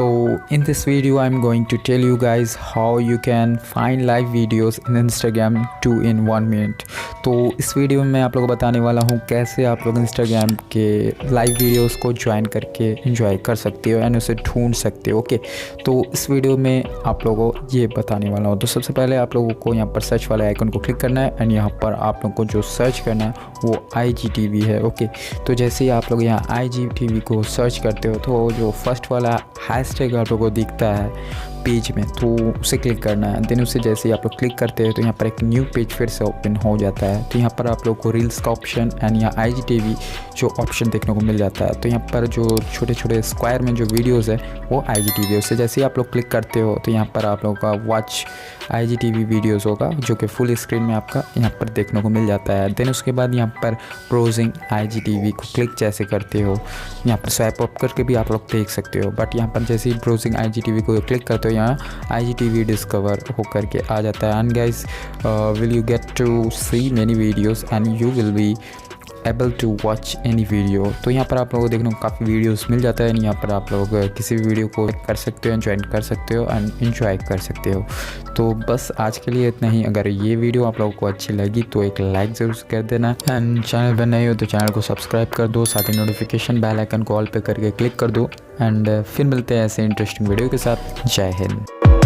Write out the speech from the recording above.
So in this video I'm going to tell you guys how you can find live videos in Instagram 2 in 1 minute। तो इस video में मैं आप लोगों को बताने वाला हूँ कैसे आप लोग इंस्टाग्राम के लाइव वीडियोस को ज्वाइन करके एंजॉय कर सकते हो एंड उसे ढूंढ सकते हो। ओके, तो इस वीडियो में आप लोगों को ये बताने वाला हूँ। तो सबसे पहले आप लोगों को यहाँ पर सर्च वाले आइकन को क्लिक करना है एंड यहाँ पर आप लोगों को जो सर्च करना है वो IGTV है। ओके, तो जैसे ही आप लोग यहाँ IGTV को सर्च करते हो तो जो फर्स्ट वाला हैशटैग आप लोगों को दिखता है पेज में, तो उसे क्लिक करना है। देन उसे जैसे ही आप लोग क्लिक करते हैं तो यहाँ पर एक न्यू पेज फिर से ओपन हो जाता है। तो यहाँ पर आप लोग को रील्स का ऑप्शन एंड यहाँ IGTV जो ऑप्शन देखने को मिल जाता है। तो यहाँ पर जो छोटे छोटे स्क्वायर में जो वीडियोस है वो IGTV है। उससे जैसे ही आप लोग क्लिक करते हो तो यहाँ पर आप लोगों का वॉच IGTV वीडियोस होगा जो कि फुल स्क्रीन में आपका यहाँ पर देखने को मिल जाता है। देन उसके बाद यहाँ पर ब्राउजिंग IGTV को क्लिक जैसे करते हो यहाँ पर स्वाइप अप करके भी आप लोग देख सकते हो। बट यहाँ पर जैसे ही ब्राउजिंग IGTV को क्लिक करते हो यहाँ IGTV डिस्कवर हो करके आ जाता है। And guys will you get to see many videos and you will be able to watch any video. तो यहाँ पर आप लोगों को देखने को काफ़ी वीडियोस मिल जाता है। यहाँ पर आप लोग किसी भी वीडियो को कर सकते हो, ज्वाइन कर सकते हो एंड एंजॉय कर सकते हो। तो बस आज के लिए इतना ही। अगर ये वीडियो आप लोगों को अच्छी लगी तो एक लाइक ज़रूर कर देना एंड चैनल पर नए हो तो चैनल को सब्सक्राइब कर दो, साथ ही नोटिफिकेशन बेल आइकन को ऑल पे करके क्लिक कर दो। एंड फिर मिलते हैं ऐसे इंटरेस्टिंग वीडियो के साथ। जय हिंद।